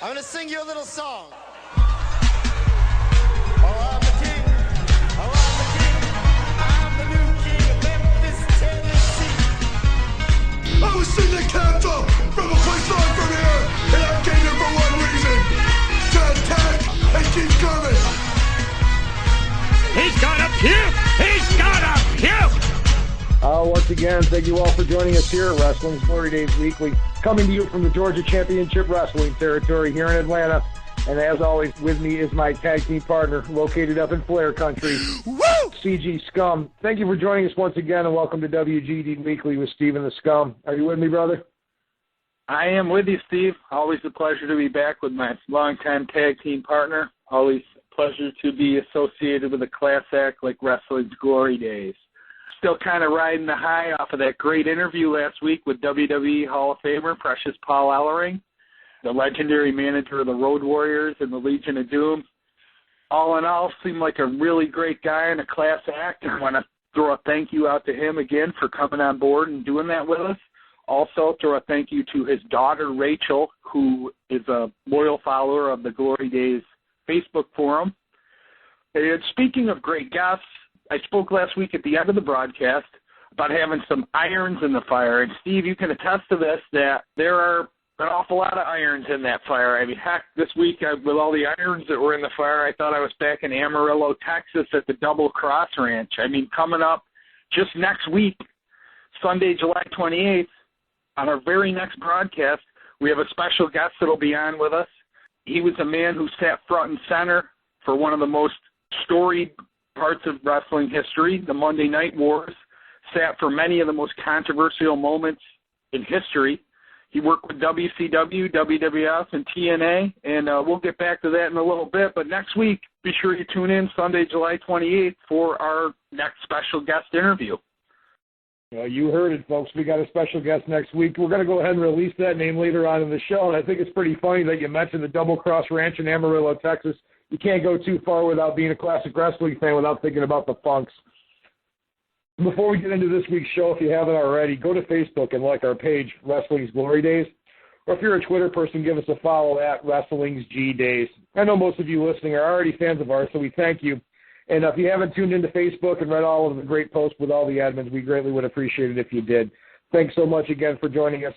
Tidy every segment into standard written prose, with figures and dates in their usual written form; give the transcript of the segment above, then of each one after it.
I'm going to sing you a little song. Oh, I'm the king. Oh, I'm the king. I'm the new king of Memphis, Tennessee. I was sitting at Capitol from a place not from here, and I came here for one reason, to attack and keep coming. He's got a puke! He's got a puke! Once again, thank you all for joining us here at Wrestling's Glory Days Weekly, coming to you from the Georgia Championship Wrestling territory here in Atlanta. And as always, with me is my tag team partner, located up in Flair Country, CG Scum. Thank you for joining us once again, and welcome to WGD Weekly with Steve The Scum. Are you with me, brother? I am with you, Steve. Always a pleasure to be back with my longtime tag team partner. Always a pleasure to be associated with a class act like Wrestling's Glory Days. Still kind of riding the high off of that great interview last week with WWE Hall of Famer Precious Paul Ellering, the legendary manager of the Road Warriors and the Legion of Doom. All in all, seemed like a really great guy and a class act. I want to throw a thank you out to him again for coming on board and doing that with us. Also, throw a thank you to his daughter, Rachel, who is a loyal follower of the Glory Days Facebook forum. And speaking of great guests, I spoke last week at the end of the broadcast about having some irons in the fire. And, Steve, you can attest to this, that there are an awful lot of irons in that fire. I mean, heck, this week, with all the irons that were in the fire, I thought I was back in Amarillo, Texas at the Double Cross Ranch. I mean, coming up just next week, Sunday, July 28th, on our very next broadcast, we have a special guest that will be on with us. He was a man who sat front and center for one of the most storied parts of wrestling history, the Monday Night Wars, sat for many of the most controversial moments in history. He worked with WCW, WWF, and TNA, and we'll get back to that in a little bit. But next week, be sure you tune in Sunday, July 28th for our next special guest interview. You heard it, folks. We got a special guest next week. We're going to go ahead and release that name later on in the show, and I think it's pretty funny that you mentioned the Double Cross Ranch in Amarillo, Texas. You can't go too far without being a classic wrestling fan without thinking about the Funks. Before we get into this week's show, if you haven't already, go to Facebook and like our page, Wrestling's Glory Days. Or if you're a Twitter person, give us a follow at Wrestling's G Days. I know most of you listening are already fans of ours, so we thank you. And if you haven't tuned into Facebook and read all of the great posts with all the admins, we greatly would appreciate it if you did. Thanks so much again for joining us.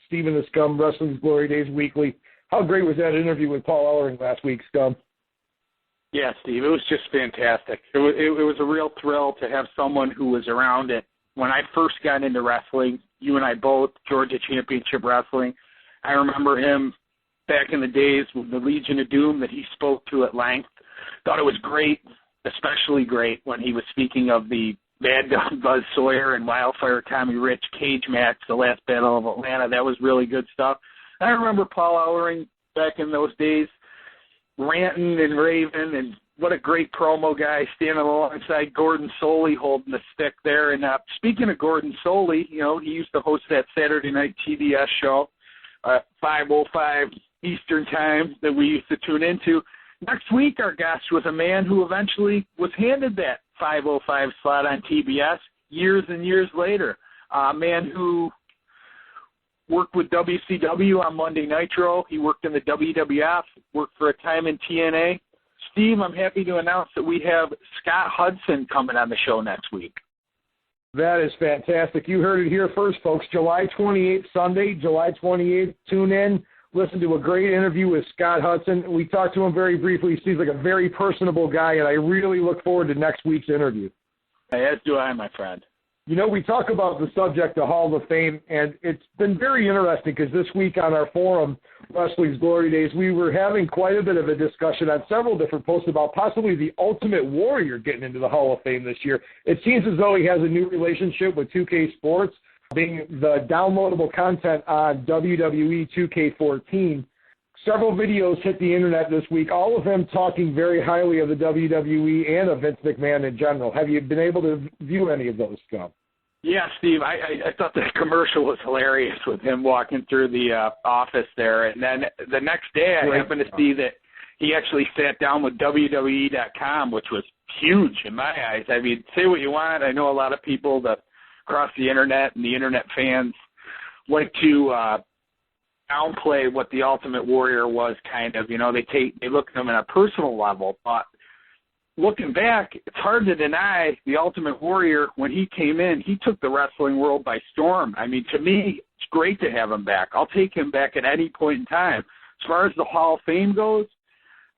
Steve The Scum, Wrestling's Glory Days Weekly. How great was that interview with Paul Ellering last week, Scum? Yeah, Steve, it was just fantastic. It was a real thrill to have someone who was around it. When I first got into wrestling, you and I both, Georgia Championship Wrestling, I remember him back in the days with the Legion of Doom that he spoke to at length. Thought it was great, especially great when he was speaking of the Mad Dog Buzz Sawyer and Wildfire Tommy Rich cage match, the last Battle of Atlanta. That was really good stuff. I remember Paul Ellering back in those days, ranting and raving, and what a great promo guy, standing alongside Gordon Soley holding the stick there. And speaking of Gordon Soley, you know, he used to host that Saturday night TBS show, 5:05 Eastern time that we used to tune into. Next week, our guest was a man who eventually was handed that 5:05 slot on TBS years and years later, a man who worked with WCW on Monday Nitro. He worked in the WWF, worked for a time in TNA. Steve, I'm happy to announce that we have Scott Hudson coming on the show next week. That is fantastic. You heard it here first, folks. July 28th, Sunday, July 28th. Tune in. Listen to a great interview with Scott Hudson. We talked to him very briefly. He seems like a very personable guy, and I really look forward to next week's interview. As do I, my friend. You know, we talk about the subject of Hall of Fame, and it's been very interesting because this week on our forum, Wrestling's Glory Days, we were having quite a bit of a discussion on several different posts about possibly the Ultimate Warrior getting into the Hall of Fame this year. It seems as though he has a new relationship with 2K Sports, being the downloadable content on WWE 2K14. Several videos hit the internet this week, all of them talking very highly of the WWE and of Vince McMahon in general. Have you been able to view any of those, Scott? Yeah, Steve, I thought the commercial was hilarious with him walking through the office there. And then the next day I happened to see that he actually sat down with WWE.com, which was huge in my eyes. I mean, say what you want. I know a lot of people that across the internet and the internet fans like to downplay what the Ultimate Warrior was kind of. You know, they look at him on a personal level, but looking back, it's hard to deny the Ultimate Warrior, when he came in, he took the wrestling world by storm. I mean, to me, it's great to have him back. I'll take him back at any point in time. As far as the Hall of Fame goes,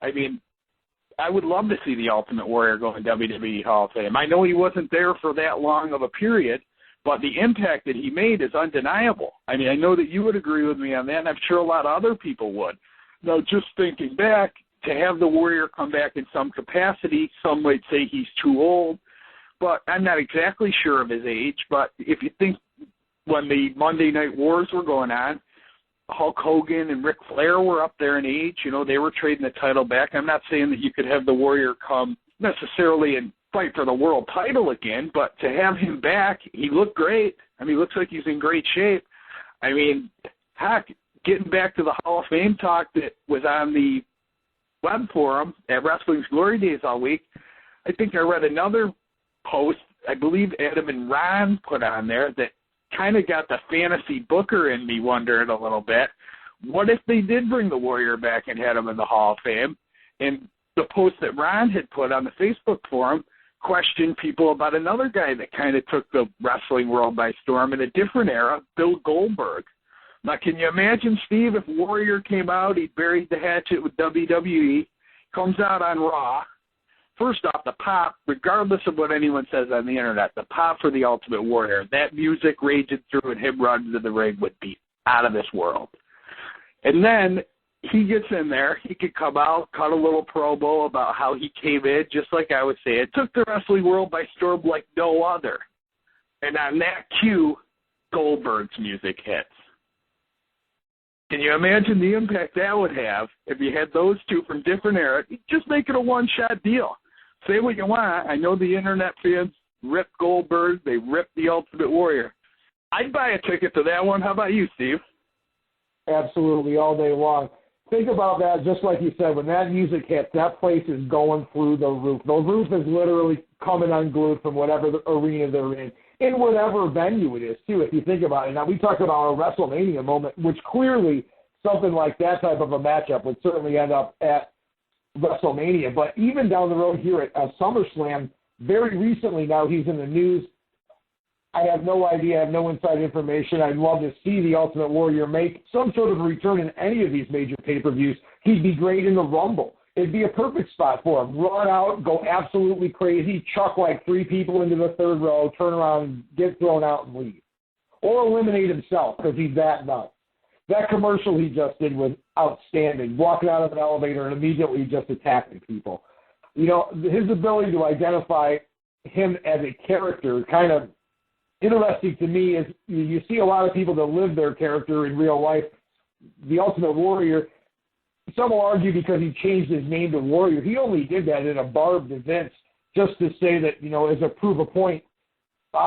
I mean, I would love to see the Ultimate Warrior go in WWE Hall of Fame. I know he wasn't there for that long of a period, but the impact that he made is undeniable. I mean, I know that you would agree with me on that, and I'm sure a lot of other people would. Now, just thinking back, to have the Warrior come back in some capacity, some might say he's too old, but I'm not exactly sure of his age. But if you think when the Monday Night Wars were going on, Hulk Hogan and Ric Flair were up there in age. You know, they were trading the title back. I'm not saying that you could have the Warrior come necessarily and fight for the world title again, but to have him back, he looked great. I mean, he looks like he's in great shape. I mean, heck, getting back to the Hall of Fame talk that was on the web forum at Wrestling's Glory Days all week, I think I read another post, I believe Adam and Ron put on there, that kind of got the fantasy booker in me wondering a little bit, what if they did bring the Warrior back and had him in the Hall of Fame? And the post that Ron had put on the Facebook forum questioned people about another guy that kind of took the wrestling world by storm in a different era, Bill Goldberg. Now, can you imagine, Steve, if Warrior came out, he buried the hatchet with WWE, comes out on Raw. First off, the pop, regardless of what anyone says on the internet, the pop for the Ultimate Warrior, that music raging through and him running to the ring would be out of this world. And then he gets in there, he could come out, cut a little promo about how he came in, just like I would say, it took the wrestling world by storm like no other. And on that cue, Goldberg's music hits. Can you imagine the impact that would have if you had those two from different eras? Just make it a one-shot deal. Say what you want. I know the internet fans rip Goldberg. They rip the Ultimate Warrior. I'd buy a ticket to that one. How about you, Steve? Absolutely, all day long. Think about that, just like you said, when that music hits, that place is going through the roof. The roof is literally coming unglued from whatever the arena they're in whatever venue it is, too, if you think about it. Now, we talked about a WrestleMania moment, which clearly something like that type of a matchup would certainly end up at WrestleMania. But even down the road here at SummerSlam, very recently now he's in the news. I have no idea. I have no inside information. I'd love to see the Ultimate Warrior make some sort of return in any of these major pay-per-views. He'd be great in the Rumble. It'd be a perfect spot for him. Run out, go absolutely crazy, chuck like 3 people into the third row, turn around, get thrown out, and leave. Or eliminate himself because he's that nuts. That commercial he just did was outstanding, walking out of an elevator and immediately just attacking people. You know, his ability to identify him as a character, kind of interesting to me, is you see a lot of people that live their character in real life. The Ultimate Warrior, some will argue because he changed his name to Warrior. He only did that in a barbed event just to say that, you know, as a proof of point,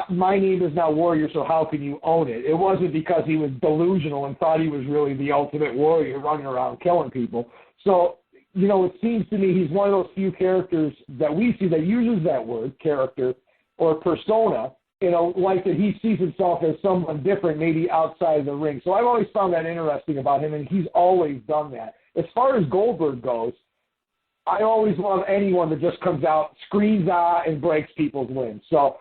my name is now Warrior, so how can you own it? It wasn't because he was delusional and thought he was really the Ultimate Warrior running around killing people. So, you know, it seems to me he's one of those few characters that we see that uses that word, character, or persona, in a light that he sees himself as someone different, maybe outside of the ring. So I've always found that interesting about him, and he's always done that. As far as Goldberg goes, I always love anyone that just comes out, screams and breaks people's limbs. So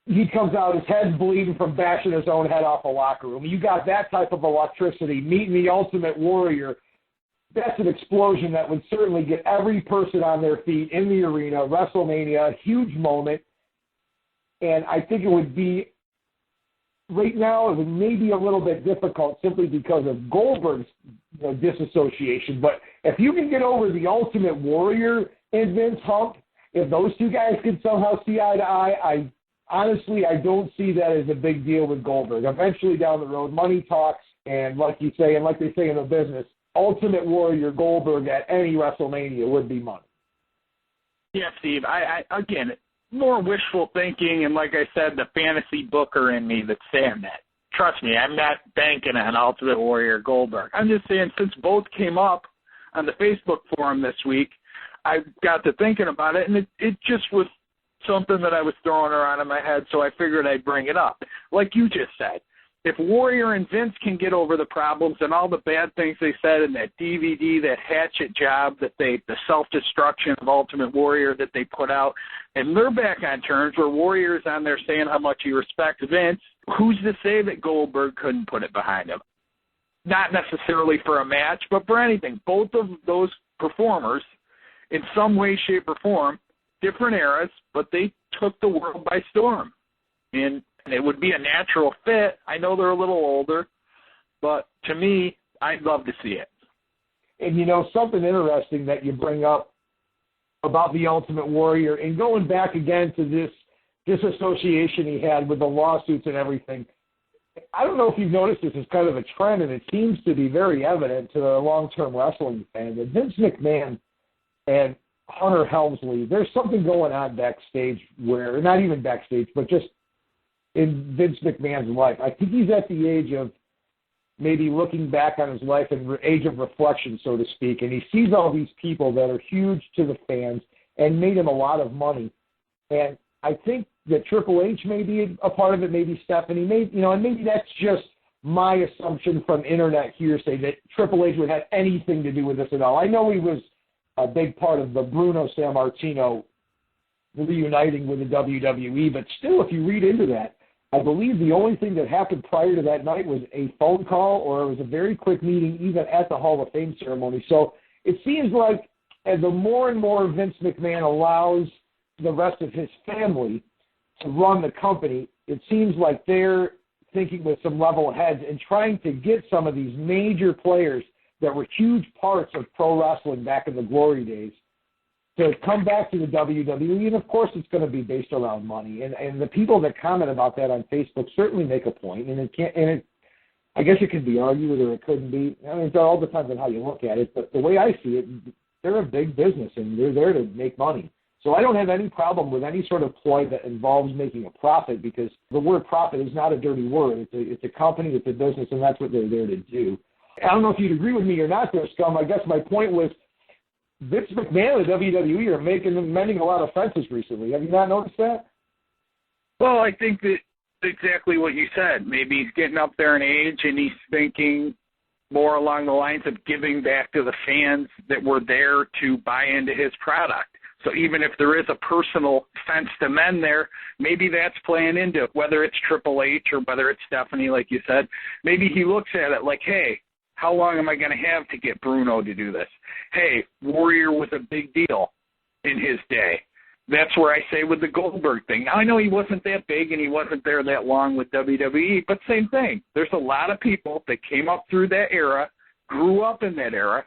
he comes out, his head's bleeding from bashing his own head off a locker room. You got that type of electricity. Meeting the Ultimate Warrior, that's an explosion that would certainly get every person on their feet in the arena. WrestleMania, a huge moment. And I think it would be, right now, it would maybe a little bit difficult simply because of Goldberg's disassociation. But if you can get over the Ultimate Warrior and Vince hump, if those two guys can somehow see eye to eye, honestly, I don't see that as a big deal with Goldberg. Eventually down the road, money talks, and like you say, and like they say in the business, Ultimate Warrior Goldberg at any WrestleMania would be money. Yeah, Steve, I again, more wishful thinking, and like I said, the fantasy booker in me that's saying that. Trust me, I'm not banking on Ultimate Warrior Goldberg. I'm just saying, since both came up on the Facebook forum this week, I got to thinking about it, and it just was something that I was throwing around in my head, so I figured I'd bring it up. Like you just said, if Warrior and Vince can get over the problems and all the bad things they said in that DVD, that hatchet job, the self-destruction of Ultimate Warrior that they put out, and they're back on terms where Warrior's on there saying how much he respects Vince, who's to say that Goldberg couldn't put it behind him? Not necessarily for a match, but for anything. Both of those performers, in some way, shape, or form, different eras, but they took the world by storm. And it would be a natural fit. I know they're a little older, but to me, I'd love to see it. And, something interesting that you bring up about the Ultimate Warrior, and going back again to this disassociation he had with the lawsuits and everything, I don't know if you've noticed this as kind of a trend, and it seems to be very evident to the long-term wrestling fan, that Vince McMahon and Hunter Helmsley, there's something going on backstage where, not even backstage, but just in Vince McMahon's life. I think he's at the age of maybe looking back on his life and age of reflection, so to speak, and he sees all these people that are huge to the fans and made him a lot of money. And I think that Triple H may be a part of it, maybe Stephanie, and maybe that's just my assumption from internet hearsay that Triple H would have anything to do with this at all. I know he was a big part of the Bruno Sammartino reuniting with the WWE, but still, if you read into that, I believe the only thing that happened prior to that night was a phone call, or it was a very quick meeting even at the Hall of Fame ceremony. So it seems like as the more and more Vince McMahon allows the rest of his family to run the company, it seems like they're thinking with some level heads and trying to get some of these major players that were huge parts of pro wrestling back in the glory days to come back to the WWE. And, of course, it's going to be based around money. And the people that comment about that on Facebook certainly make a point. And I guess it could be argued or it couldn't be. I mean, it all depends on how you look at it. But the way I see it, they're a big business, and they're there to make money. So I don't have any problem with any sort of ploy that involves making a profit, because the word profit is not a dirty word. It's a company, it's a business, and that's what they're there to do. I don't know if you'd agree with me or not there, Scum. I guess my point was Vince McMahon and the WWE are mending a lot of fences recently. Have you not noticed that? Well, I think that exactly what you said. Maybe he's getting up there in age and he's thinking more along the lines of giving back to the fans that were there to buy into his product. So even if there is a personal fence to mend there, maybe that's playing into it, whether it's Triple H or whether it's Stephanie, like you said. Maybe he looks at it like, hey, how long am I going to have to get Bruno to do this? Hey, Warrior was a big deal in his day. That's where I say with the Goldberg thing. Now, I know he wasn't that big and he wasn't there that long with WWE, but same thing. There's a lot of people that came up through that era, grew up in that era,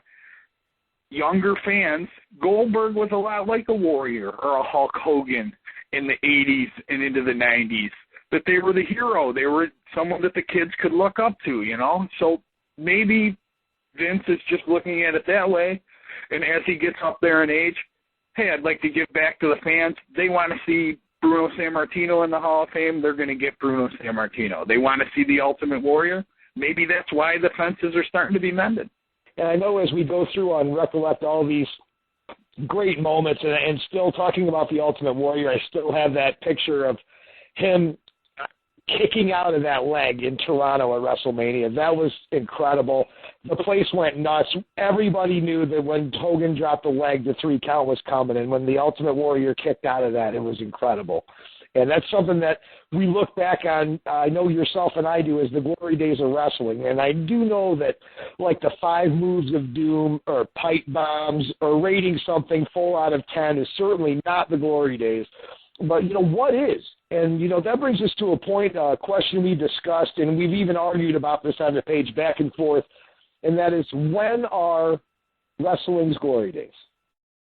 younger fans. Goldberg was a lot like a Warrior or a Hulk Hogan in the 80s and into the 90s, that they were the hero. They were someone that the kids could look up to, So maybe Vince is just looking at it that way, and as he gets up there in age, hey, I'd like to give back to the fans. They want to see Bruno Sammartino in the Hall of Fame. They're going to get Bruno Sammartino. They want to see the Ultimate Warrior. Maybe that's why the fences are starting to be mended. And I know as we go through and recollect all these great moments and still talking about the Ultimate Warrior, I still have that picture of him kicking out of that leg in Toronto at WrestleMania. That was incredible. The place went nuts. Everybody knew that when Hogan dropped the leg, the 3 count was coming. And when the Ultimate Warrior kicked out of that, it was incredible. And that's something that we look back on, I know yourself and I do, as the glory days of wrestling. And I do know that, like the 5 moves of doom or pipe bombs or rating something 4 out of 10 is certainly not the glory days. But, what is? And, that brings us to a question we discussed, and we've even argued about this on the page back and forth, and that is, when are wrestling's glory days?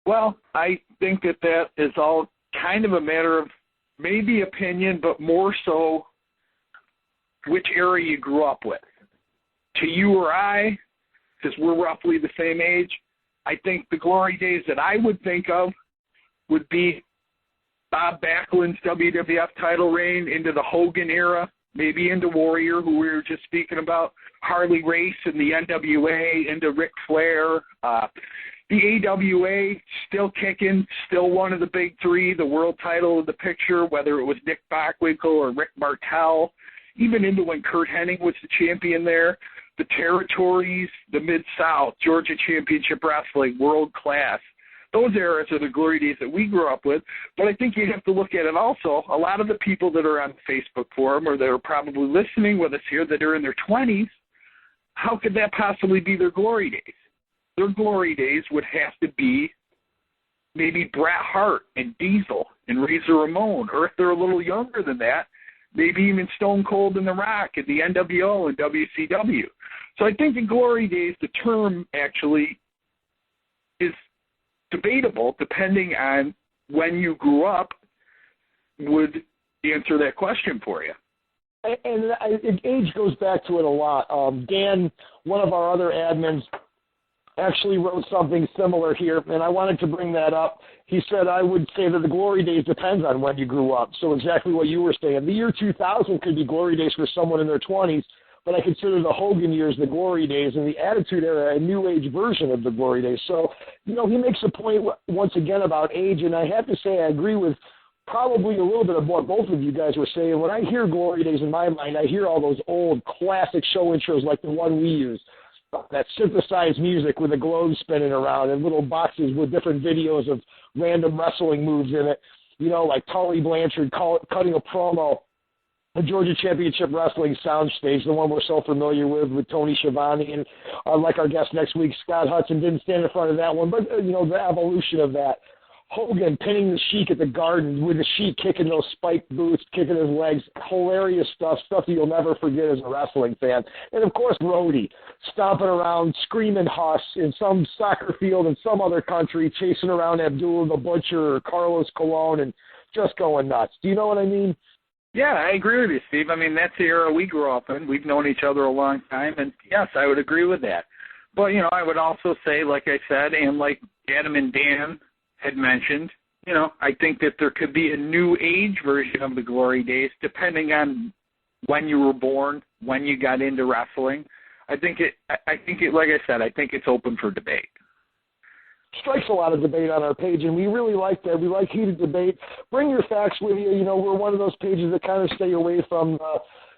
Well, I think that is all kind of a matter of maybe opinion, but more so which era you grew up with. To you or I, because we're roughly the same age, I think the glory days that I would think of would be Bob Backlund's WWF title reign into the Hogan era, maybe into Warrior, who we were just speaking about, Harley Race and the NWA, into Ric Flair, the AWA still kicking, still one of the big 3, the world title of the picture, whether it was Nick Bockwinkel or Rick Martel. even into when Kurt Hennig was the champion there, the territories, the Mid-South, Georgia Championship Wrestling, world class. Those eras are the glory days that we grew up with. But I think you have to look at it also. A lot of the people that are on the Facebook forum or that are probably listening with us here that are in their 20s, how could that possibly be their glory days? Their glory days would have to be maybe Bret Hart and Diesel and Razor Ramon, or if they're a little younger than that, maybe even Stone Cold and The Rock and the NWO and WCW. So I think the glory days, the term actually is debatable depending on when you grew up would answer that question for you. And age goes back to it a lot. Dan, one of our other admins, actually wrote something similar here, and I wanted to bring that up. He said, I would say that the glory days depends on when you grew up. So exactly what you were saying. The year 2000 could be glory days for someone in their 20s, but I consider the Hogan years the glory days and the Attitude Era a new age version of the glory days. So, he makes a point once again about age, and I have to say I agree with probably a little bit of what both of you guys were saying. When I hear glory days in my mind, I hear all those old classic show intros like the one we use. That synthesized music with the globes spinning around and little boxes with different videos of random wrestling moves in it, like Tully Blanchard cutting a promo, the Georgia Championship Wrestling soundstage, the one we're so familiar with Tony Schiavone, and like our guest next week, Scott Hudson, didn't stand in front of that one, but, the evolution of that. Hogan pinning the Sheik at the Garden with the Sheik kicking those spiked boots, kicking his legs. Hilarious stuff that you'll never forget as a wrestling fan. And, of course, Rhodey stomping around, screaming Huss in some soccer field in some other country, chasing around Abdullah the Butcher or Carlos Colon and just going nuts. Do you know what I mean? Yeah, I agree with you, Steve. I mean, that's the era we grew up in. We've known each other a long time, and, yes, I would agree with that. But, I would also say, like I said, and like Adam and Dan had mentioned, I think that there could be a new age version of the glory days depending on when you were born, when you got into wrestling. I think it, like I said, I think it's open for debate. Strikes a lot of debate on our page, and we really like that. We like heated debate. Bring your facts with you. We're one of those pages that kind of stay away from,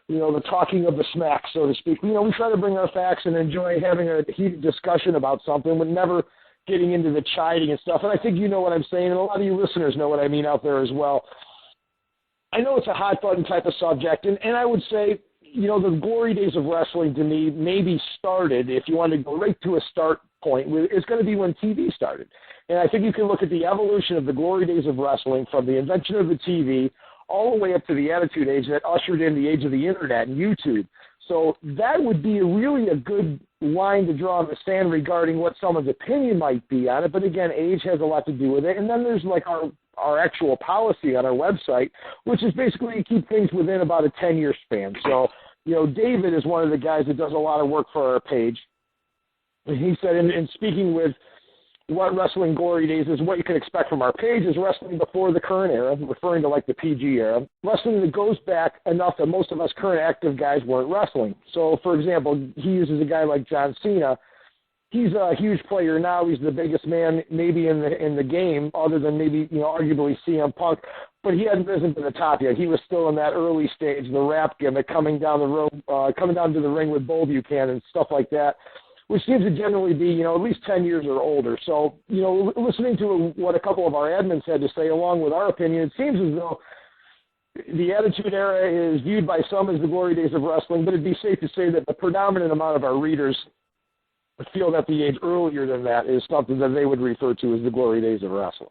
the talking of the smack, so to speak. We try to bring our facts and enjoy having a heated discussion about something, but never getting into the chiding and stuff. And I think you know what I'm saying, and a lot of you listeners know what I mean out there as well. I know it's a hot-button type of subject, and I would say, the glory days of wrestling to me maybe started, if you want to go right to a start point, it's going to be when TV started. And I think you can look at the evolution of the glory days of wrestling from the invention of the TV all the way up to the Attitude Age that ushered in the age of the Internet and YouTube. So that would be really a good line to draw in the sand regarding what someone's opinion might be on it. But again, age has a lot to do with it. And then there's like our actual policy on our website, which is basically to keep things within about a 10-year span. So, David is one of the guys that does a lot of work for our page. And he said, in speaking with what Wrestling Glory Days is, what you can expect from our page is wrestling before the current era, referring to like the PG era, wrestling that goes back enough that most of us current active guys weren't wrestling. So, for example, he uses a guy like John Cena. He's a huge player now. He's the biggest man maybe in the game, other than maybe arguably CM Punk. But he hadn't risen to the top yet. He was still in that early stage, the rap gimmick, coming down to the ring with Bull Buchanan, stuff like that, which seems to generally be, at least 10 years or older. So, listening to what a couple of our admins had to say, along with our opinion, it seems as though the Attitude Era is viewed by some as the glory days of wrestling, but it'd be safe to say that the predominant amount of our readers feel that the age earlier than that is something that they would refer to as the glory days of wrestling.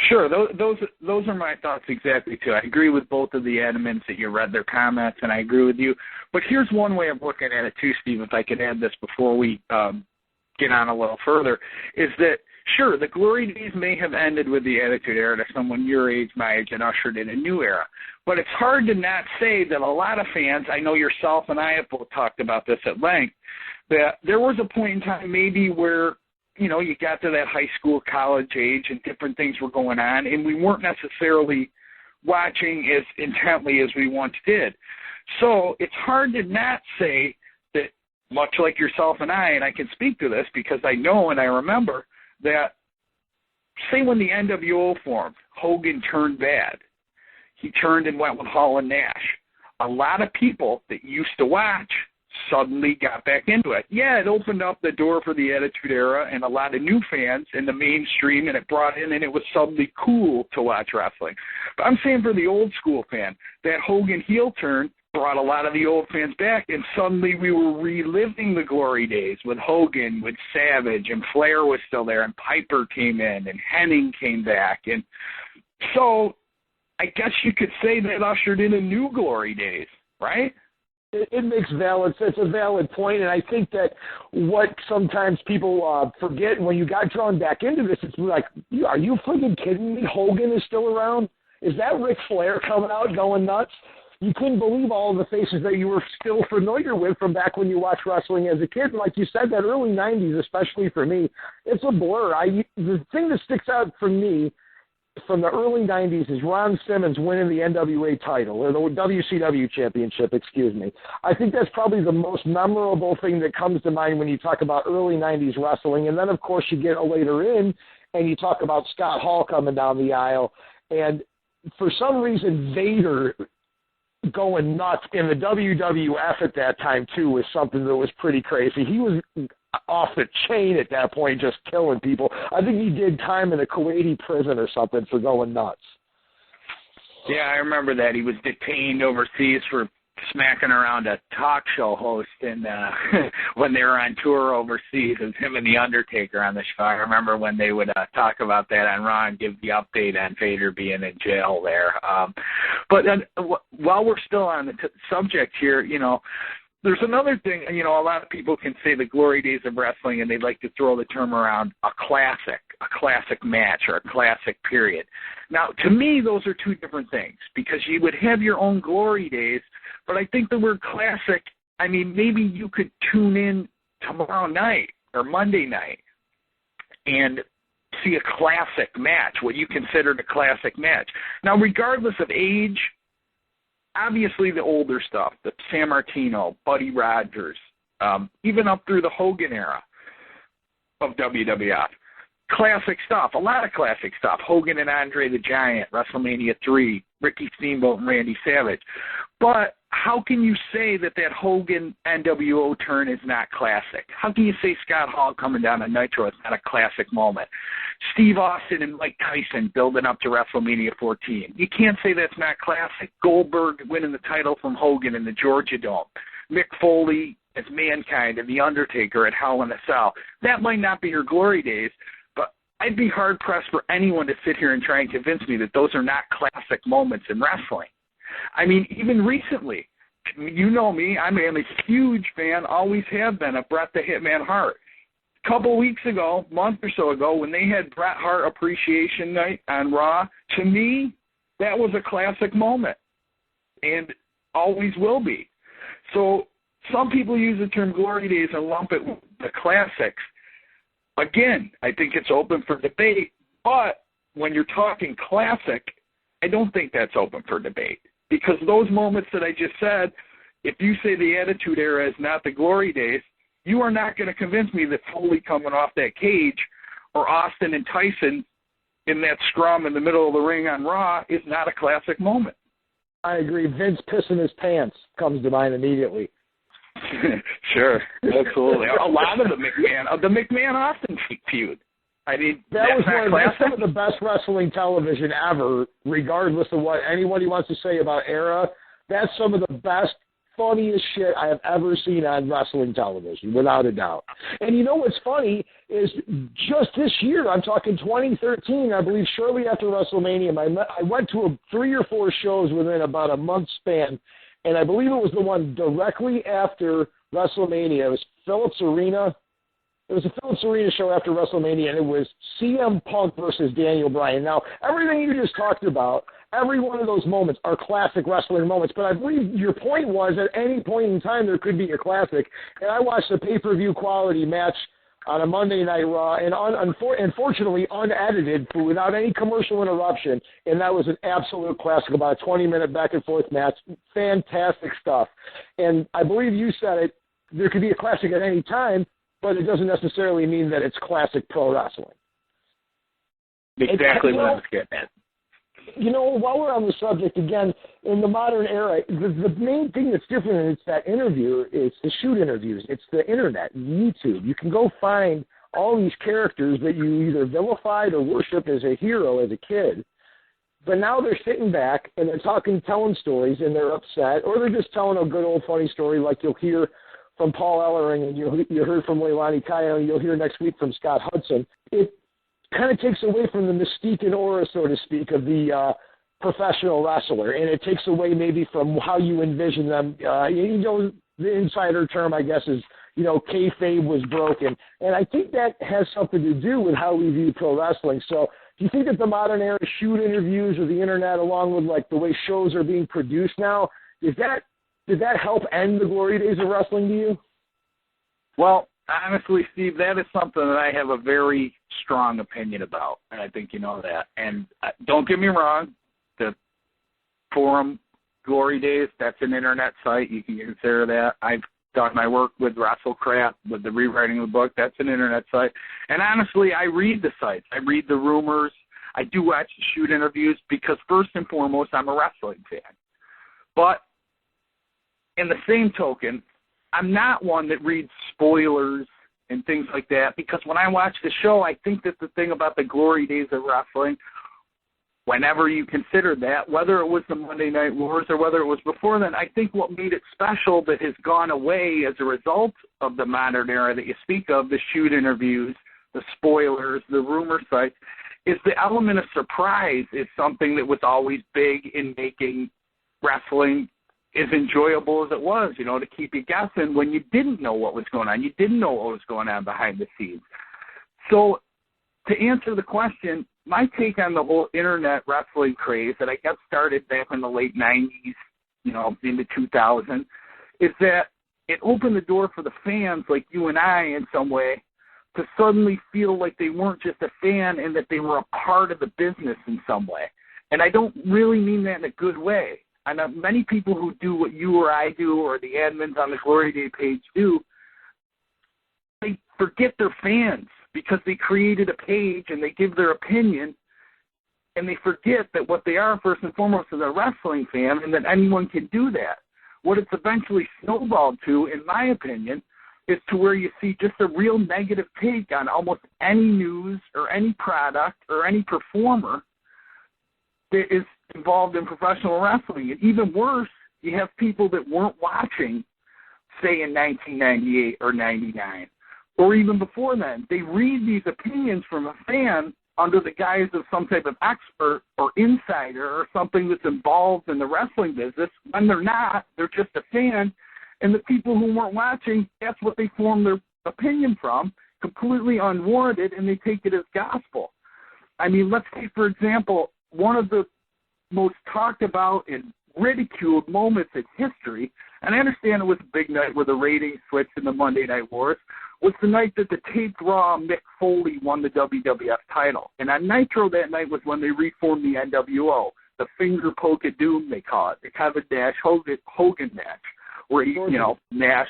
Sure, those are my thoughts exactly, too. I agree with both of the admins that you read their comments, and I agree with you. But here's one way of looking at it, too, Steve, if I could add this before we get on a little further, is that, sure, the glory days may have ended with the Attitude Era to someone your age, my age, and ushered in a new era. But it's hard to not say that a lot of fans, I know yourself and I have both talked about this at length, that there was a point in time maybe where, you got to that high school, college age and different things were going on, and we weren't necessarily watching as intently as we once did. So it's hard to not say that, much like yourself and I can speak to this because I know and I remember that, say when the NWO formed, Hogan turned bad. He turned and went with Hall and Nash. a lot of people that used to watch suddenly got back into it. Yeah, it opened up the door for the Attitude Era and a lot of new fans in the mainstream, and it brought in, and it was suddenly cool to watch wrestling. But I'm saying for the old school fan, that Hogan heel turn brought a lot of the old fans back, and suddenly we were reliving the glory days with Hogan, with Savage, and Flair was still there, and Piper came in, and Hennig came back. And so I guess you could say that ushered in a new glory days, right? It makes it's a valid point, and I think that what sometimes people forget when you got drawn back into this, it's like, are you freaking kidding me? Hogan is still around? Is that Ric Flair coming out going nuts? You couldn't believe all of the faces that you were still familiar with from back when you watched wrestling as a kid. And like you said, that early 90s, especially for me, it's a blur. The thing that sticks out for me from the early 90s is Ron Simmons winning the NWA title, or the WCW championship, excuse me. I think that's probably the most memorable thing that comes to mind when you talk about early 90s wrestling. And then, of course, you get later in and you talk about Scott Hall coming down the aisle. And for some reason, Vader going nuts in the WWF at that time, too, was something that was pretty crazy. He was off the chain at that point, just killing people. I think he did time in a Kuwaiti prison or something for going nuts. Yeah, I remember that. He was detained overseas for smacking around a talk show host and when they were on tour overseas. It was him and The Undertaker on the show. I remember when they would talk about that on Raw and give the update on Vader being in jail there. But while we're still on the subject here, there's another thing. A lot of people can say the glory days of wrestling, and they like to throw the term around a classic match or a classic period. Now, to me, those are two different things, because you would have your own glory days, but I think the word classic, maybe you could tune in tomorrow night or Monday night and see a classic match, what you considered a classic match. Now, regardless of age, obviously the older stuff, the San Martino, Buddy Rogers, even up through the Hogan era of WWF. Classic stuff, a lot of classic stuff. Hogan and Andre the Giant, WrestleMania 3, Ricky Steamboat and Randy Savage. But how can you say that Hogan NWO turn is not classic? How can you say Scott Hall coming down on Nitro is not a classic moment? Steve Austin and Mike Tyson building up to WrestleMania 14. You can't say that's not classic. Goldberg winning the title from Hogan in the Georgia Dome. Mick Foley as Mankind and The Undertaker at Hell in a Cell. That might not be your glory days, but I'd be hard-pressed for anyone to sit here and try and convince me that those are not classic moments in wrestling. Even recently, you know me, I'm a huge fan, always have been, of Bret the Hitman Hart. A couple weeks ago, month or so ago, when they had Bret Hart Appreciation Night on Raw, to me, that was a classic moment, and always will be. So some people use the term glory days and lump it with the classics. Again, I think it's open for debate, but when you're talking classic, I don't think that's open for debate. Because those moments that I just said, if you say the Attitude Era is not the glory days, you are not going to convince me that Foley coming off that cage or Austin and Tyson in that scrum in the middle of the ring on Raw is not a classic moment. I agree. Vince pissing his pants comes to mind immediately. Sure, absolutely. A lot of the McMahon-Austin feud. That's some of the best wrestling television ever, regardless of what anybody wants to say about era. That's some of the best, funniest shit I have ever seen on wrestling television, without a doubt. And you know what's funny is just this year, I'm talking 2013, I believe shortly after WrestleMania, I went to 3 or 4 shows within about a month span, and I believe it was the one directly after WrestleMania. It was Phillips Arena. It was a Phillips Arena show after WrestleMania, and it was CM Punk versus Daniel Bryan. Now, everything you just talked about, every one of those moments are classic wrestling moments, but I believe your point was at any point in time there could be a classic, and I watched a pay-per-view quality match on a Monday Night Raw, and unfortunately unedited without any commercial interruption, and that was an absolute classic, about a 20-minute back-and-forth match. Fantastic stuff. And I believe you said it, there could be a classic at any time, but it doesn't necessarily mean that it's classic pro wrestling. Exactly what I was getting at. While we're on the subject, again, in the modern era, the main thing that's different is that interview, it's the shoot interviews, it's the internet, YouTube. You can go find all these characters that you either vilified or worshipped as a hero as a kid. But now they're sitting back and they're telling stories, and they're upset, or they're just telling a good old funny story like you'll hear from Paul Ellering, and you heard from Leilani Kaya, and you'll hear next week from Scott Hudson. It kind of takes away from the mystique and aura, so to speak, of the professional wrestler, and it takes away maybe from how you envision them. The insider term, I guess, is, kayfabe was broken. And I think that has something to do with how we view pro wrestling. So do you think that the modern era shoot interviews or the internet, along with like the way shows are being produced now, did that help end the glory days of wrestling to you? Well, honestly, Steve, that is something that I have a very strong opinion about, and I think you know that. And don't get me wrong, the forum Glory Days, that's an internet site. You can consider that. I've done my work with WrestleCraft, with the rewriting of the book. That's an internet site. And honestly, I read the sites. I read the rumors. I do watch the shoot interviews because, first and foremost, I'm a wrestling fan. But in the same token, I'm not one that reads spoilers and things like that, because when I watch the show, I think that the thing about the glory days of wrestling, whenever you consider that, whether it was the Monday Night Wars or whether it was before then, I think what made it special that has gone away as a result of the modern era that you speak of, the shoot interviews, the spoilers, the rumor sites, is the element of surprise is something that was always big in making wrestling as enjoyable as it was, to keep you guessing when you didn't know what was going on. You didn't know what was going on behind the scenes. So to answer the question, my take on the whole internet wrestling craze that I got started back in the late 90s, into 2000, is that it opened the door for the fans like you and I in some way to suddenly feel like they weren't just a fan and that they were a part of the business in some way. And I don't really mean that in a good way. I know many people who do what you or I do or the admins on the Glory Day page do, they forget they're fans because they created a page and they give their opinion, and they forget that what they are first and foremost is a wrestling fan and that anyone can do that. What it's eventually snowballed to, in my opinion, is to where you see just a real negative take on almost any news or any product or any performer that is involved in professional wrestling. And even worse, you have people that weren't watching, say, in 1998 or 99, or even before then. They read these opinions from a fan under the guise of some type of expert or insider or something that's involved in the wrestling business, when they're not. They're just a fan. And the people who weren't watching, that's what they form their opinion from, completely unwarranted, and they take it as gospel. I mean, let's take, for example, one of the most talked about and ridiculed moments in history, and I understand it was a big night where the ratings switched in the Monday Night Wars, was the night that the taped Raw Mick Foley won the WWF title. And on Nitro that night was when they reformed the NWO, the finger poke of doom, they call it, the Kevin Nash Hogan match, where Nash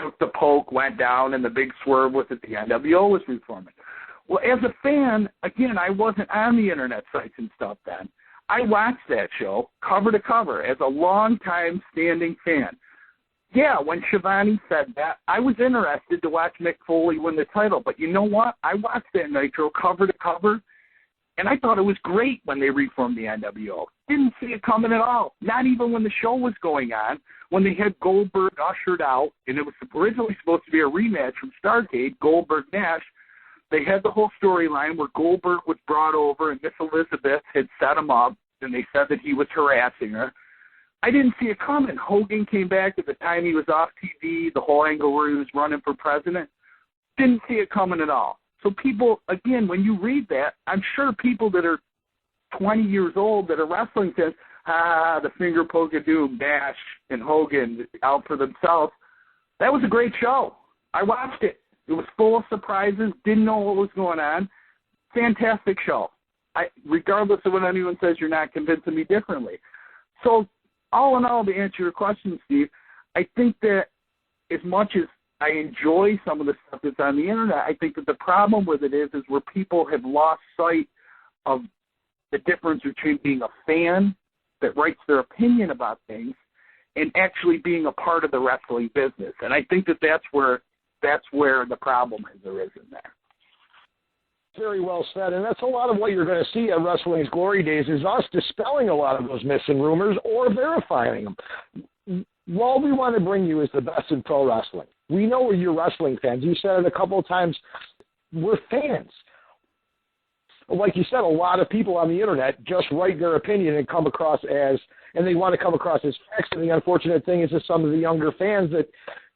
took the poke, went down, and the big swerve was that the NWO was reforming. Well, as a fan, again, I wasn't on the internet sites and stuff then. I watched that show cover to cover as a long-time standing fan. Yeah, when Shivani said that, I was interested to watch Mick Foley win the title. But you know what? I watched that Nitro cover to cover, and I thought it was great when they reformed the NWO. Didn't see it coming at all, not even when the show was going on, when they had Goldberg ushered out, and it was originally supposed to be a rematch from Starrcade, Goldberg-Nash. They had the whole storyline where Goldberg was brought over and Miss Elizabeth had set him up, and they said that he was harassing her. I didn't see it coming. Hogan came back at the time he was off TV, the whole angle where he was running for president. Didn't see it coming at all. So people, again, when you read that, I'm sure people that are 20 years old that are wrestling fans, the finger poke of doom, Nash and Hogan out for themselves. That was a great show. I watched it. It was full of surprises, didn't know what was going on. Fantastic show. Regardless of what anyone says, you're not convincing me differently. So all in all, to answer your question, Steve, I think that as much as I enjoy some of the stuff that's on the internet, I think that the problem with it is where people have lost sight of the difference between being a fan that writes their opinion about things and actually being a part of the wrestling business. And I think that's where the problem has arisen there. Very well said, and that's a lot of what you're going to see at Wrestling's Glory Days is us dispelling a lot of those myths and rumors or verifying them. All we want to bring you is the best in pro wrestling. We know we're your wrestling fans. You said it a couple of times. We're fans. Like you said, a lot of people on the internet just write their opinion and they want to come across as facts. And the unfortunate thing is that some of the younger fans that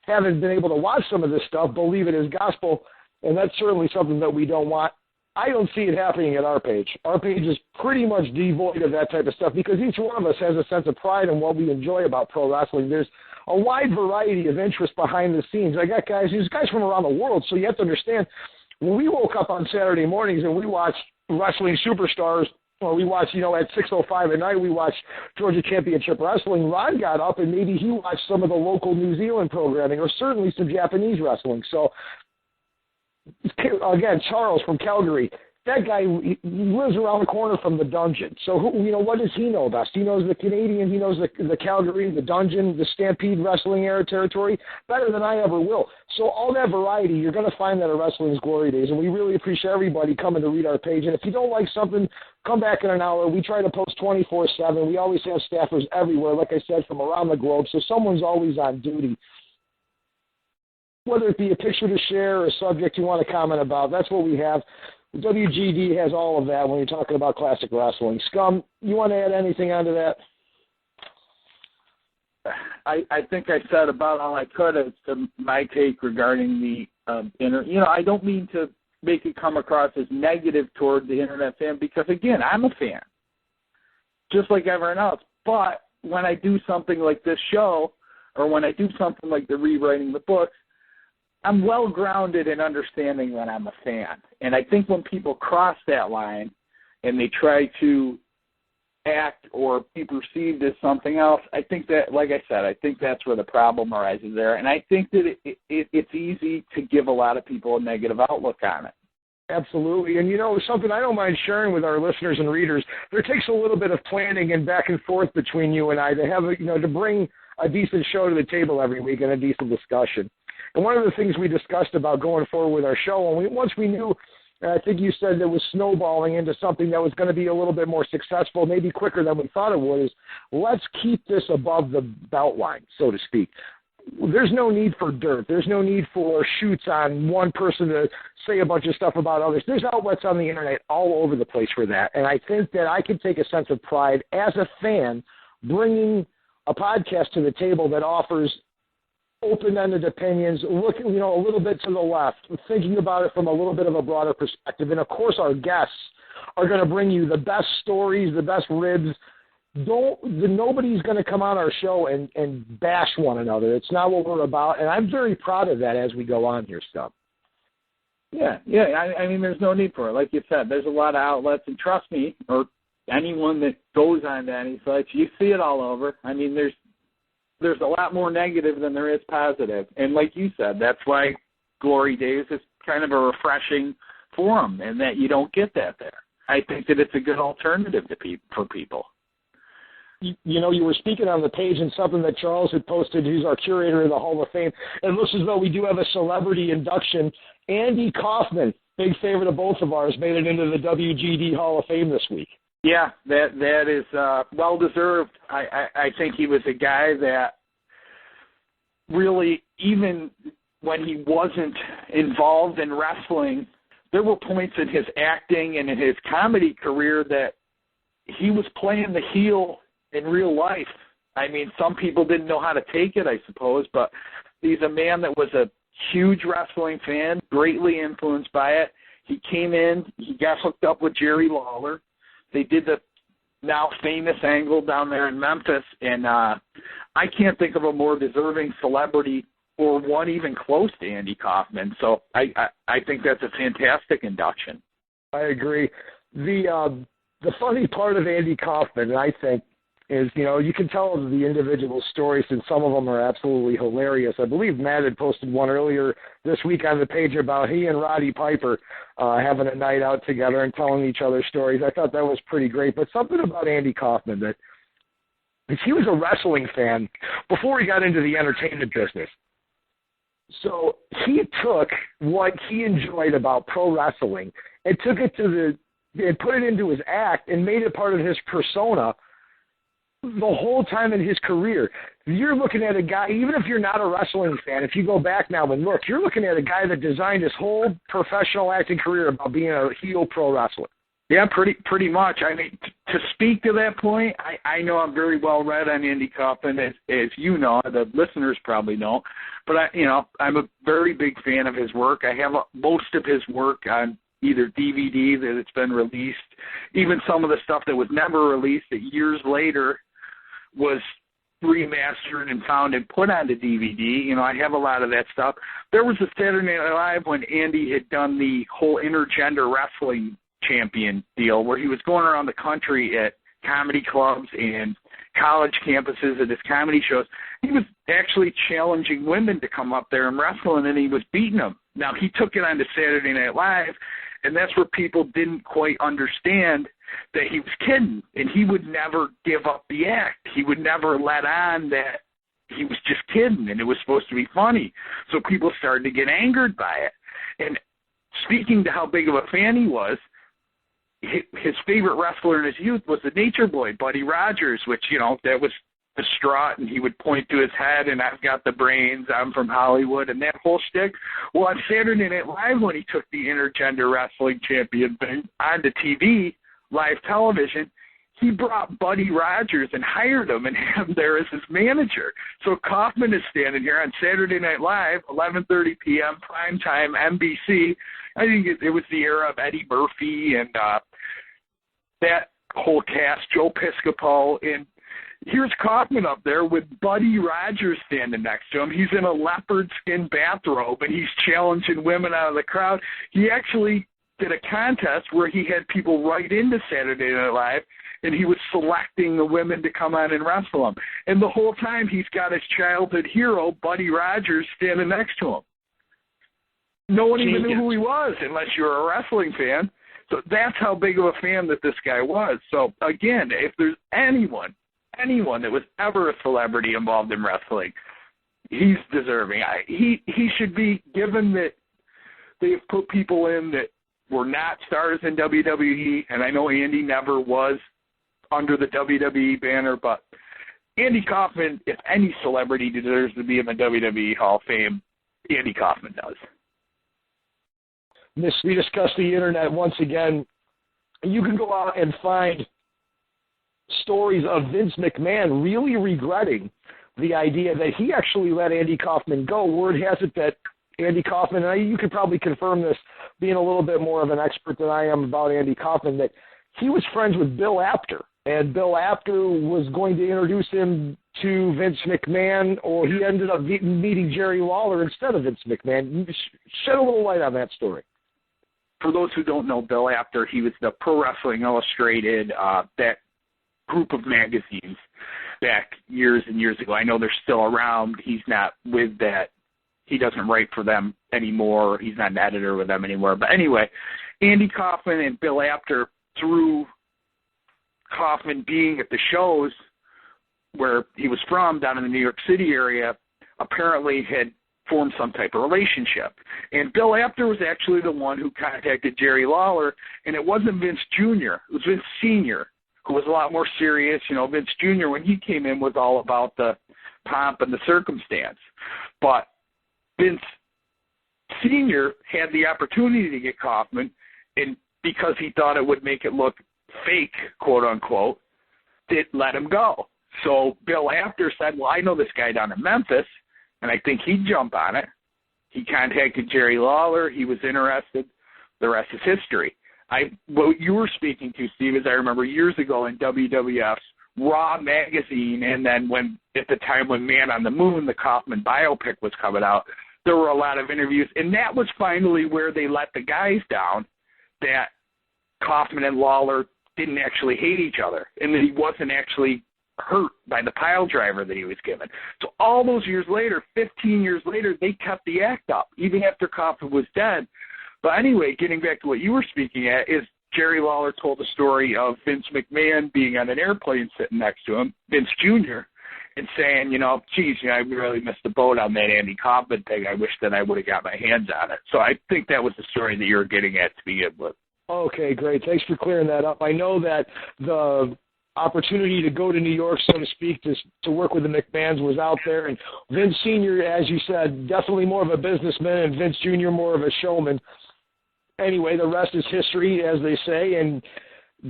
haven't been able to watch some of this stuff believe it is gospel, and that's certainly something that we don't want. I don't see it happening at our page. Our page is pretty much devoid of that type of stuff because each one of us has a sense of pride in what we enjoy about pro wrestling. There's a wide variety of interests behind the scenes. I got guys from around the world, so you have to understand, when we woke up on Saturday mornings and we watched Wrestling Superstars, or we watched, at 6:05 at night, we watched Georgia Championship Wrestling, Ron got up and maybe he watched some of the local New Zealand programming or certainly some Japanese wrestling. So, again, Charles from Calgary, that guy he lives around the corner from the Dungeon. So, what does he know best? He knows the Canadian, he knows the Calgary, the Dungeon, the Stampede Wrestling era territory better than I ever will. So all that variety, you're going to find that at Wrestling's Glory Days, and we really appreciate everybody coming to read our page. And if you don't like something, come back in an hour. We try to post 24/7. We always have staffers everywhere, like I said, from around the globe, so someone's always on duty. Whether it be a picture to share or a subject you want to comment about, that's what we have. WGD has all of that when you're talking about classic wrestling. Scum, you want to add anything onto that? I think I said about all I could as to my take regarding the I don't mean to make it come across as negative toward the internet fan because, again, I'm a fan, just like everyone else. But when I do something like this show or when I do something like the rewriting the books, I'm well-grounded in understanding that I'm a fan. And I think when people cross that line and they try to act or be perceived as something else, I think that, like I said, I think that's where the problem arises there. And I think that it's easy to give a lot of people a negative outlook on it. Absolutely. And, something I don't mind sharing with our listeners and readers, there takes a little bit of planning and back and forth between you and I to have, to bring a decent show to the table every week and a decent discussion. And one of the things we discussed about going forward with our show, and once we knew, I think you said it was snowballing into something that was going to be a little bit more successful, maybe quicker than we thought it would, is let's keep this above the belt line, so to speak. There's no need for dirt. There's no need for shoots on one person to say a bunch of stuff about others. There's outlets on the internet all over the place for that. And I think that I can take a sense of pride as a fan bringing a podcast to the table that offers open-ended opinions, looking, a little bit to the left, thinking about it from a little bit of a broader perspective. And, of course, our guests are going to bring you the best stories, the best ribs. Nobody's going to come on our show and bash one another. It's not what we're about, and I'm very proud of that as we go on here, Stuff. Yeah. I mean, there's no need for it. Like you said, there's a lot of outlets, and trust me, or anyone that goes on to any sites, you see it all over. I mean, there's a lot more negative than there is positive. And like you said, that's why Glory Days is kind of a refreshing forum and that you don't get that there. I think that it's a good alternative for people. You were speaking on the page and something that Charles had posted, who's our curator of the Hall of Fame. It looks as though we do have a celebrity induction. Andy Kaufman, big favorite of both of ours, made it into the WGD Hall of Fame this week. Yeah, that is well-deserved. I think he was a guy that really, even when he wasn't involved in wrestling, there were points in his acting and in his comedy career that he was playing the heel in real life. I mean, some people didn't know how to take it, I suppose, but he's a man that was a huge wrestling fan, greatly influenced by it. He came in, he got hooked up with Jerry Lawler. They did the now famous angle down there in Memphis, and I can't think of a more deserving celebrity or one even close to Andy Kaufman. So I think that's a fantastic induction. I agree. The funny part of Andy Kaufman, I think, is, you can tell the individual stories, and some of them are absolutely hilarious. I believe Matt had posted one earlier this week on the page about he and Roddy Piper having a night out together and telling each other stories. I thought that was pretty great. But something about Andy Kaufman, that he was a wrestling fan before he got into the entertainment business. So he took what he enjoyed about pro wrestling and took it and put it into his act and made it part of his persona the whole time in his career. You're looking at a guy, even if you're not a wrestling fan, if you go back now and look, you're looking at a guy that designed his whole professional acting career about being a heel pro wrestler. Yeah, pretty much. I mean, to speak to that point, I know I'm very well read on Andy Kaufman, as you know, the listeners probably know. But I'm a very big fan of his work. I have most of his work on either DVD that it's been released, even some of the stuff that was never released that years later was remastered and found and put onto DVD. I have a lot of that stuff. There was a Saturday Night Live when Andy had done the whole intergender wrestling champion deal where he was going around the country at comedy clubs and college campuses at his comedy shows. He was actually challenging women to come up there and wrestle, and then he was beating them. Now, he took it onto Saturday Night Live, and that's where people didn't quite understand that he was kidding, and he would never give up the act. He would never let on that he was just kidding, and it was supposed to be funny. So people started to get angered by it. And speaking to how big of a fan he was, his favorite wrestler in his youth was the Nature Boy, Buddy Rogers, which, that was distraught, and he would point to his head, and I've got the brains, I'm from Hollywood, and that whole shtick. Well, on Saturday Night Live, when he took the intergender wrestling champion thing onto TV, live television, he brought Buddy Rogers and hired him and had him there as his manager. So Kaufman is standing here on Saturday Night Live, 11:30 p.m., primetime, NBC. I think it was the era of Eddie Murphy and that whole cast, Joe Piscopo, and here's Kaufman up there with Buddy Rogers standing next to him. He's in a leopard skin bathrobe, and he's challenging women out of the crowd. He actually did a contest where he had people write into Saturday Night Live, and he was selecting the women to come on and wrestle him. And the whole time he's got his childhood hero, Buddy Rogers, standing next to him. No one even knew who he was unless you were a wrestling fan. So that's how big of a fan that this guy was. So, again, if there's anyone that was ever a celebrity involved in wrestling, he's deserving. He should be, given that they've put people in that were not stars in WWE, and I know Andy never was under the WWE banner, but Andy Kaufman, if any celebrity deserves to be in the WWE Hall of Fame, Andy Kaufman does. We discussed the internet once again. You can go out and find stories of Vince McMahon really regretting the idea that he actually let Andy Kaufman go. Word has it that Andy Kaufman, and you could probably confirm this, being a little bit more of an expert than I am about Andy Kaufman, that he was friends with Bill Apter, and Bill Apter was going to introduce him to Vince McMahon, or he ended up meeting Jerry Lawler instead of Vince McMahon. Shed a little light on that story. For those who don't know Bill Apter, he was the Pro Wrestling Illustrated, that group of magazines back years and years ago. I know they're still around. He's not with that. He doesn't write for them anymore. He's not an editor with them anymore. But anyway, Andy Kaufman and Bill Apter, through Kaufman being at the shows where he was from down in the New York City area, apparently had formed some type of relationship. And Bill Apter was actually the one who contacted Jerry Lawler, and it wasn't Vince Jr., it was Vince Sr., who was a lot more serious. Vince Jr., when he came in, was all about the pomp and the circumstance. But Vince Sr. had the opportunity to get Kaufman, and because he thought it would make it look fake, quote unquote, did let him go. So Bill Apter said, well, I know this guy down in Memphis, and I think he'd jump on it. He contacted Jerry Lawler. He was interested. The rest is history. What you were speaking to, Steve, is I remember years ago in WWF's Raw magazine, and then at the time when Man on the Moon, the Kaufman biopic, was coming out, there were a lot of interviews, and that was finally where they let the guys down, that Kaufman and Lawler didn't actually hate each other, and that he wasn't actually hurt by the pile driver that he was given. So all those years later, 15 years later, they kept the act up, even after Kaufman was dead. But anyway, getting back to what you were speaking at, is Jerry Lawler told the story of Vince McMahon being on an airplane sitting next to him, Vince Jr., and saying, geez, I really missed the boat on that Andy Kaufman thing. I wish that I would have got my hands on it. So I think that was the story that you were getting at to begin with. Okay, great. Thanks for clearing that up. I know that the opportunity to go to New York, so to speak, to work with the McMahons was out there. And Vince Sr., as you said, definitely more of a businessman, and Vince Jr. more of a showman. Anyway, the rest is history, as they say, and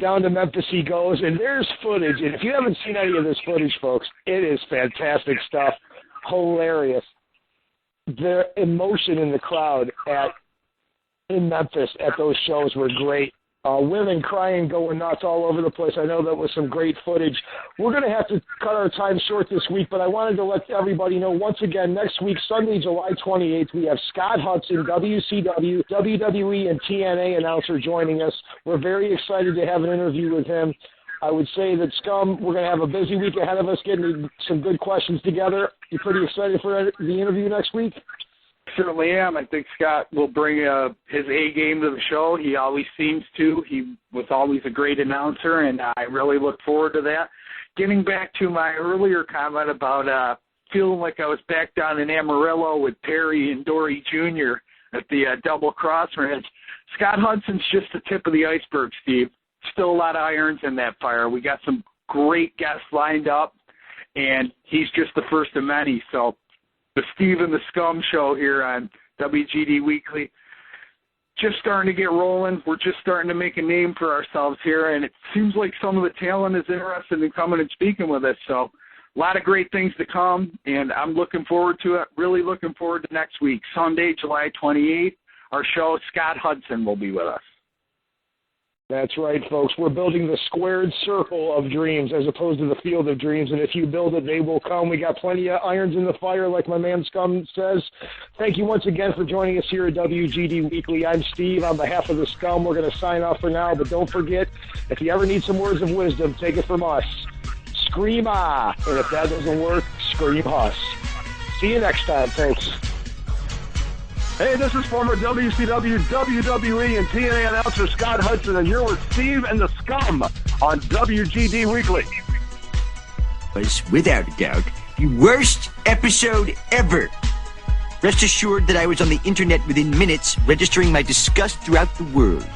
down to Memphis he goes, and there's footage. And if you haven't seen any of this footage, folks, it is fantastic stuff, hilarious. The emotion in the crowd in Memphis at those shows were great. Women crying, going nuts all over the place. I know that was some great footage. We're going to have to cut our time short this week, but I wanted to let everybody know once again, next week, Sunday, July 28th, we have Scott Hudson, WCW, WWE, and TNA announcer joining us. We're very excited to have an interview with him. I would say that, Scum, we're going to have a busy week ahead of us getting some good questions together. You pretty excited for the interview next week? Certainly am. I think Scott will bring his A game to the show. He always seems to. He was always a great announcer, and I really look forward to that. Getting back to my earlier comment about feeling like I was back down in Amarillo with Perry and Dory Jr. at the Double Cross Ranch, Scott Hudson's just the tip of the iceberg, Steve. Still a lot of irons in that fire. We got some great guests lined up, and he's just the first of many. So the Steve The Scum show here on WGD Weekly, just starting to get rolling. We're just starting to make a name for ourselves here, and it seems like some of the talent is interested in coming and speaking with us. So a lot of great things to come, and I'm looking forward to it, really looking forward to next week. Sunday, July 28th, our show, Scott Hudson will be with us. That's right, folks. We're building the squared circle of dreams as opposed to the field of dreams, and if you build it, they will come. We got plenty of irons in the fire, like my man Scum says. Thank you once again for joining us here at WGD Weekly. I'm Steve. On behalf of the Scum, we're going to sign off for now, but don't forget, if you ever need some words of wisdom, take it from us. Scream ah, and if that doesn't work, scream huss. See you next time, folks. Hey, this is former WCW, WWE, and TNA announcer Scott Hudson, and you're with Steve and the Scum on WGD Weekly. Was, without a doubt, the worst episode ever. Rest assured that I was on the internet within minutes, registering my disgust throughout the world.